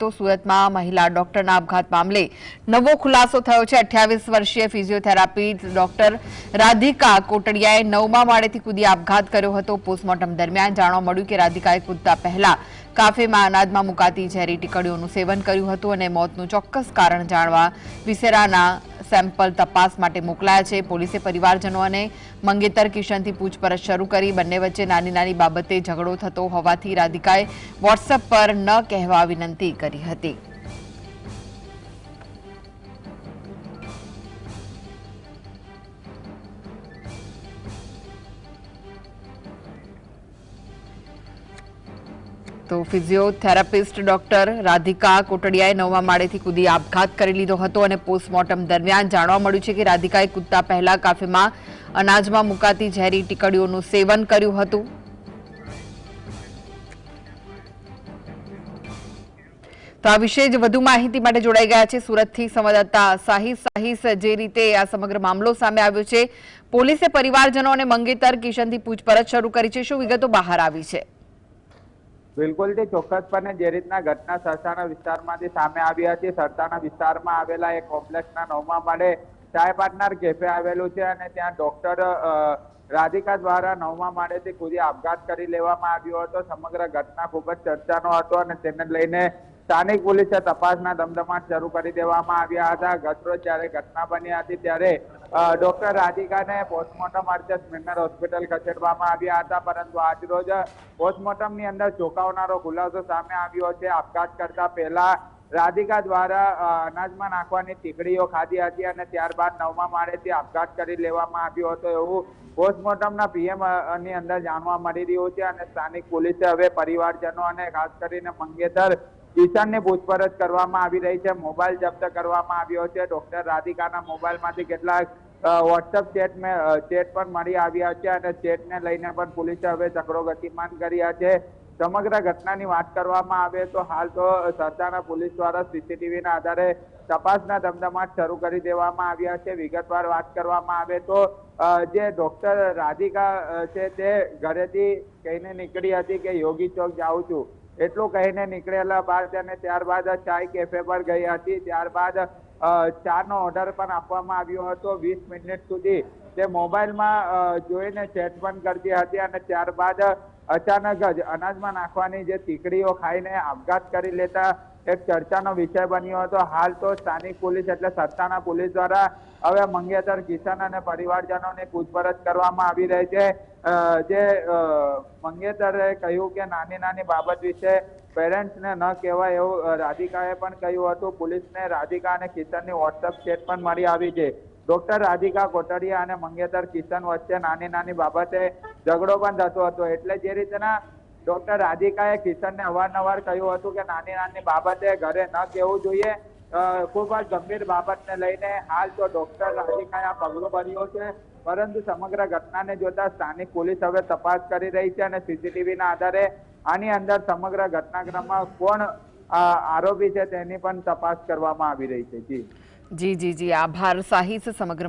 તો સુરતમાં મહિલા ડોક્ટરના આપઘાત મામલે નવો ખુલાસો થયો છે। 28 વર્ષીય ફિઝિયોથેરાપી ડોક્ટર રાધિકા કોટડિયાએ 9મા માળેથી કૂદી આપઘાત કર્યો હતો। પોસ્ટમોર્ટમ દરમિયાન જાણવા મળ્યું કે રાધિકાએ કૂદતા પહેલા કાફેમાં અનાજમાં મુકાતી ઝેરી ટીકડીઓનું સેવન કર્યું હતું અને મોતનું ચોક્કસ કારણ જાણવા વિસેરાના સેમ્પલ તપાસ માટે મોકલાયા છે। પોલીસે પરિવારજનો અને મંગેતર કિશનથી પૂછપરછ શરૂ કરી। બંને વચ્ચે નાની નાની બાબતે ઝઘડો થતો હોવાથી રાધિકાએ વોટ્સએપ પર ન કહેવા વિનંતી કરી હતી। તો ફિઝિયોથેરાપિસ્ટ ડોક્ટર રાધિકા કોટડિયાએ 9મા માળેથી કૂદી આપઘાત કરી લીધો હતો અને પોસ્ટમોર્ટમ દરમિયાન જાણવા મળ્યું છે કે રાધિકાએ કૂદતા પહેલા કાફેમાં અનાજમાં મુકાતી ઝેરી ટીકડીઓનું સેવન કર્યું હતું। તો આ વિશે જ વધુ માહિતી માટે જોડાઈ ગયા છે સુરતથી સંવાદદાતા સાહિસ। જે રીતે આ સમગ્ર મામલો સામે આવ્યો છે, પોલીસે પરિવારજનો અને મંગેતર કિશનથી પૂછપરછ શરૂ કરી છે। શું વિગતો બહાર આવી છે? બિલકુલ તે ચોક્કસપણે જે રીતના ઘટના સરસાણા વિસ્તારમાંથી સામે આવી હતી। સરસાણા વિસ્તારમાં આવેલા એક કોમ્પ્લેક્સના 9મા માળે ચાય પાર્ટનર કેફે આવેલું છે અને ત્યાં ડોક્ટર રાધિકા દ્વારા 9મા માળેથી કૂદી આપઘાત કરી લેવામાં આવ્યો હતો। સમગ્ર ઘટના ખૂબ જ ચર્ચાનો હતો અને તેને લઈને સ્થાનિક પોલીસે તપાસના ધમધમાટ શરૂ કરી દેવામાં આવ્યા હતા। ગતરોજ જ્યારે ઘટના બની હતી ત્યારે ડોક્ટર રાધિકાને પોસ્ટમોર્ટમ અર્થે સ્મિમેર હોસ્પિટલ ખસેડવામાં આવ્યા હતા, પરંતુ આજ રોજ પોસ્ટમોર્ટમની અંદર ચોંકાવનારો ખુલાસો સામે આવ્યો છે। આપઘાત કરતા પહેલા રાધિકા દ્વારા અનાજમાં નાખવાની ટીકડીઓ ખાધી હતી અને ત્યારબાદ 9મા માળેથી આપઘાત કરી લેવામાં આવ્યો હતો એવું પોસ્ટમોર્ટમના પીએમ ની અંદર જાણવા મળી રહ્યું છે અને સ્થાનિક પોલીસે હવે પરિવારજનો અને ખાસ કરીને મંગેતર કિશનની પૂછપરછ કરવામાં આવી રહી છે। મોબાઈલ જપ્ત કરવામાં આવ્યો છે। ડોક્ટર રાધિકાના મોબાઈલમાંથી કેટલાક વોટ્સએપ ચેટ પણ મળી આવ્યા છે અને ચેટને લઈને પણ પોલીસે હવે ચક્રો ગતિમાન કર્યા છે। સમગ્ર ઘટનાની વાત કરવામાં આવે તો હાલ તો સરસાણા પોલીસ દ્વારા સીસીટીવીના આધારે તપાસના ધમધમાટ શરૂ કરી દેવામાં આવ્યા છે। વિગતવાર વાત કરવામાં આવે તો જે ડોક્ટર રાધિકા છે તે ઘરેથી કહીને નીકળી હતી કે યોગી ચોક જાઉં છું, એટલું કહીને નીકળેલા બાદ અને ત્યારબાદ ચાય કેફે પર ગઈ હતી। ત્યારબાદ ચાનો ઓર્ડર પણ આપવામાં આવ્યો હતો। 20 મિનિટ સુધી તે મોબાઈલમાં જોઈને ચેટ પણ કરતી હતી અને ત્યારબાદ અચાનક જ અનાજમાં નાખવાની જે ટીકડીઓ ખાઈને આપઘાત કરી લેતા એક ચર્ચાનો વિષય બન્યો હતો। હાલ તો સ્થાનિક પોલીસ એટલે સરસાણા પોલીસ દ્વારા હવે મંગેતર કિશન અને પરિવારજનોની પૂછપરછ કરવામાં આવી રહી છે। જે મંગેતરે કહ્યું કે નાની નાની બાબત વિશે પેરેન્ટ્સને ન કહેવાય એવું રાધિકાએ પણ કહ્યું હતું। પોલીસને રાધિકા અને કિશનની વોટ્સએપ ચેટ પણ મળી આવી છે। ડોક્ટર રાધિકા કોટડિયા અને મંગેતર કિશન વચ્ચે નાની નાની બાબતે ઝઘડો પણ થતો હતો, એટલે જે રીતના ડોક્ટર રાધિકાએ કિશનને અવારનવાર કહ્યું હતું કે નાની નાની બાબતે ઘરે ન કહેવું જોઈએ। ખૂબ જ ગંભીર બાબતને લઈને હાલ તો ડોક્ટર રાધિકાએ આ પગલું ભર્યું છે, પરંતુ સમગ્ર ઘટનાને જોતા સ્થાનિક પોલીસ હવે તપાસ કરી રહી છે અને સીસીટીવીના આધારે આની અંદર સમગ્ર ઘટનાક્રમમાં કોણ આરોપી છે તેની પણ તપાસ કરવામાં આવી રહી છે। જી આભાર સાહિસ સમગ્ર